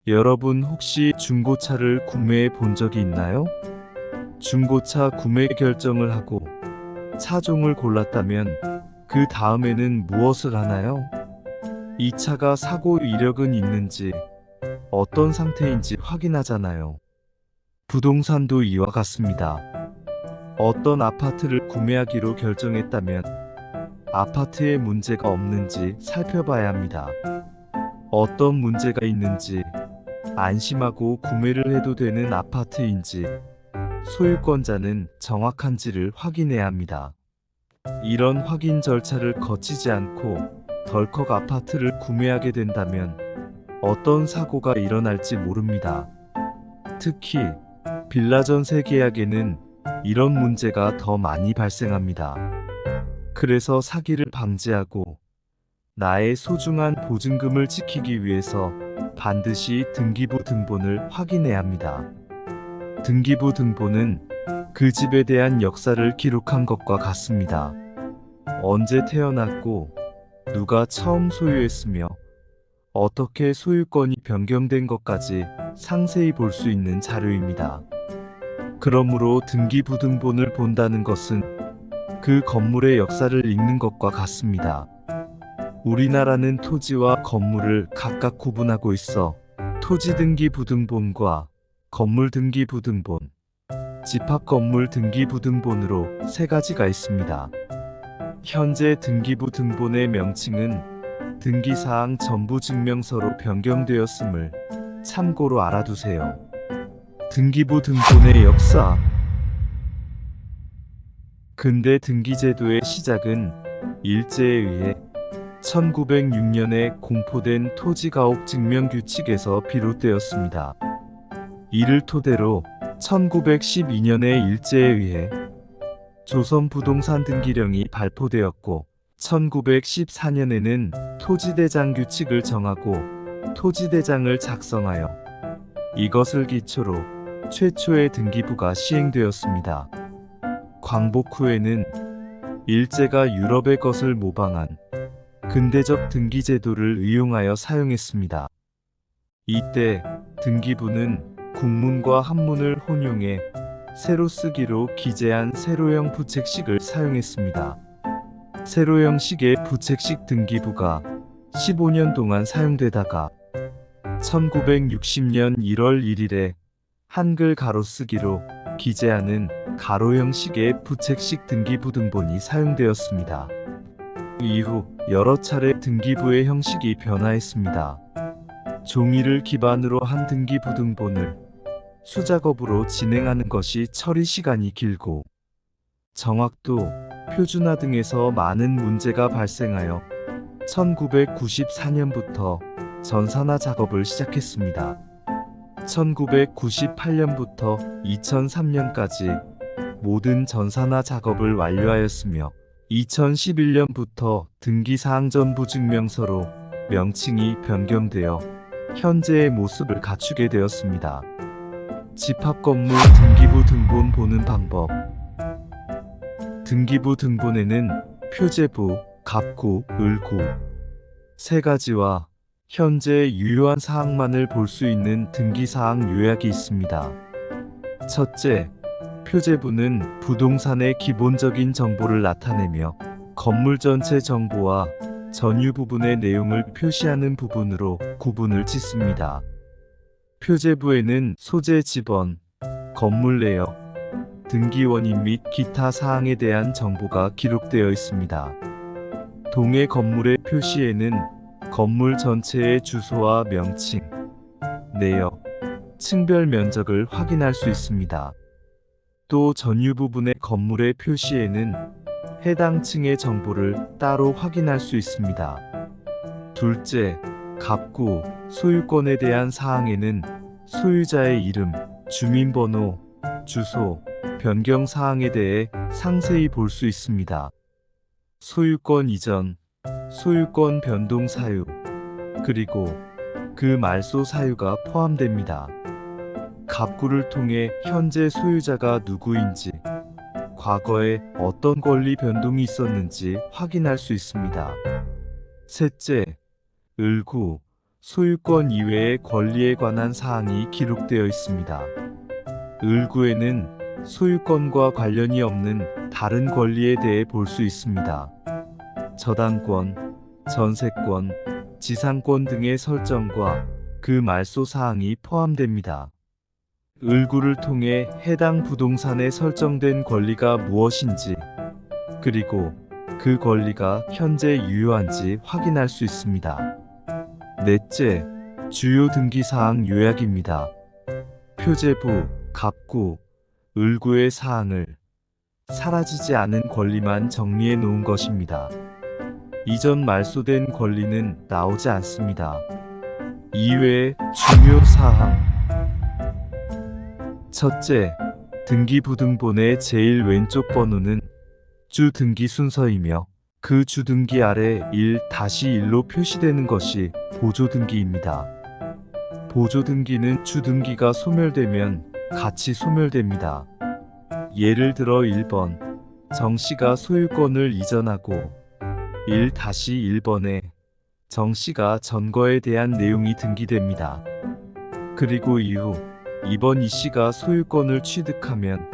여러분 혹시 중고차를 구매해 본 적이 있나요? 중고차 구매 결정을 하고 차종을 골랐다면 그 다음에는 무엇을 하나요? 이 차가 사고 이력은 있는지, 어떤 상태인지 확인하잖아요. 부동산도 이와 같습니다. 어떤 아파트를 구매하기로 결정했다면 아파트에 문제가 없는지 살펴봐야 합니다. 어떤 문제가 있는지, 안심하고 구매를 해도 되는 아파트인지, 소유권자는 정확한지를 확인해야 합니다. 이런 확인 절차를 거치지 않고 덜컥 아파트를 구매하게 된다면 어떤 사고가 일어날지 모릅니다. 특히 빌라 전세 계약에는 이런 문제가 더 많이 발생합니다. 그래서 사기를 방지하고 나의 소중한 보증금을 지키기 위해서 반드시 등기부 등본을 확인해야 합니다. 등기부 등본은 그 집에 대한 역사를 기록한 것과 같습니다. 언제 태어났고, 누가 처음 소유했으며, 어떻게 소유권이 변경된 것까지 상세히 볼 수 있는 자료입니다. 그러므로 등기부 등본을 본다는 것은 그 건물의 역사를 읽는 것과 같습니다. 우리나라는 토지와 건물을 각각 구분하고 있어 토지등기부등본과 건물등기부등본, 집합건물등기부등본으로 세 가지가 있습니다. 현재 등기부등본의 명칭은 등기사항 전부 증명서로 변경되었음을 참고로 알아두세요. 등기부등본의 역사. 근대 등기제도의 시작은 일제에 의해 1906년에 공포된 토지가옥 증명규칙에서 비롯되었습니다. 이를 토대로 1912년에 일제에 의해 조선부동산 등기령이 발표되었고 1914년에는 토지대장 규칙을 정하고 토지대장을 작성하여 이것을 기초로 최초의 등기부가 시행되었습니다. 광복 후에는 일제가 유럽의 것을 모방한 근대적 등기제도를 의용하여 사용했습니다. 이때 등기부는 국문과 한문을 혼용해 세로 쓰기로 기재한 세로형 부책식을 사용했습니다. 세로형식의 부책식 등기부가 15년 동안 사용되다가 1960년 1월 1일에 한글 가로쓰기로 기재하는 가로형식의 부책식 등기부 등본이 사용되었습니다. 이후 여러 차례 등기부의 형식이 변화했습니다. 종이를 기반으로 한 등기부 등본을 수작업으로 진행하는 것이 처리 시간이 길고 정확도, 표준화 등에서 많은 문제가 발생하여 1994년부터 전산화 작업을 시작했습니다. 1998년부터 2003년까지 모든 전산화 작업을 완료하였으며 2011년부터 등기사항 전부 증명서로 명칭이 변경되어 현재의 모습을 갖추게 되었습니다. 집합건물 등기부 등본 보는 방법. 등기부 등본에는 표제부, 갑구, 을구 세 가지와 현재 유효한 사항만을 볼 수 있는 등기사항 요약이 있습니다. 첫째, 표제부는 부동산의 기본적인 정보를 나타내며 건물 전체 정보와 전유 부분의 내용을 표시하는 부분으로 구분을 짓습니다. 표제부에는 소재 지번, 건물 내역, 등기 원인 및 기타 사항에 대한 정보가 기록되어 있습니다. 동해 건물의 표시에는 건물 전체의 주소와 명칭, 내역, 층별 면적을 확인할 수 있습니다. 또 전유 부분의 건물의 표시에는 해당 층의 정보를 따로 확인할 수 있습니다. 둘째, 갑구, 소유권에 대한 사항에는 소유자의 이름, 주민번호, 주소, 변경 사항에 대해 상세히 볼 수 있습니다. 소유권 이전, 소유권 변동 사유, 그리고 그 말소 사유가 포함됩니다. 갑구를 통해 현재 소유자가 누구인지, 과거에 어떤 권리 변동이 있었는지 확인할 수 있습니다. 셋째, 을구, 소유권 이외의 권리에 관한 사항이 기록되어 있습니다. 을구에는 소유권과 관련이 없는 다른 권리에 대해 볼 수 있습니다. 저당권, 전세권, 지상권 등의 설정과 그 말소 사항이 포함됩니다. 을구를 통해 해당 부동산에 설정된 권리가 무엇인지, 그리고 그 권리가 현재 유효한지 확인할 수 있습니다. 넷째, 주요 등기사항 요약입니다. 표제부, 갑구, 을구의 사항을 사라지지 않은 권리만 정리해 놓은 것입니다. 이전 말소된 권리는 나오지 않습니다. 이외의 중요 사항. 첫째, 등기부등본의 제일 왼쪽 번호는 주등기 순서이며 그 주등기 아래 1-1로 표시되는 것이 보조등기입니다. 보조등기는 주등기가 소멸되면 같이 소멸됩니다. 예를 들어 1번, 정씨가 소유권을 이전하고 1-1번에 정씨가 전거에 대한 내용이 등기됩니다. 그리고 이후 2번 이씨가 소유권을 취득하면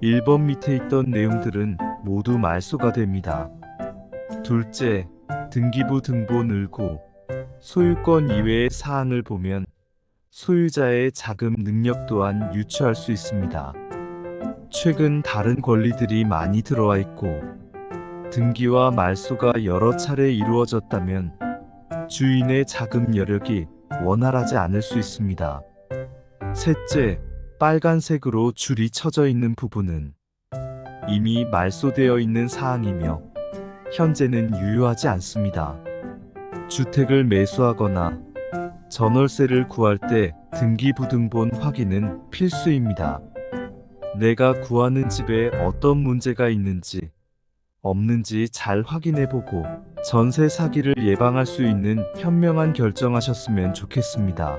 1번 밑에 있던 내용들은 모두 말소가 됩니다. 둘째, 등기부 등본 을구, 소유권 이외의 사항을 보면 소유자의 자금 능력 또한 유추할 수 있습니다. 최근 다른 권리들이 많이 들어와 있고 등기와 말소가 여러 차례 이루어졌다면 주인의 자금 여력이 원활하지 않을 수 있습니다. 셋째, 빨간색으로 줄이 쳐져 있는 부분은 이미 말소되어 있는 사항이며 현재는 유효하지 않습니다. 주택을 매수하거나 전월세를 구할 때 등기부등본 확인은 필수입니다. 내가 구하는 집에 어떤 문제가 있는지 없는지 잘 확인해보고 전세 사기를 예방할 수 있는 현명한 결정하셨으면 좋겠습니다.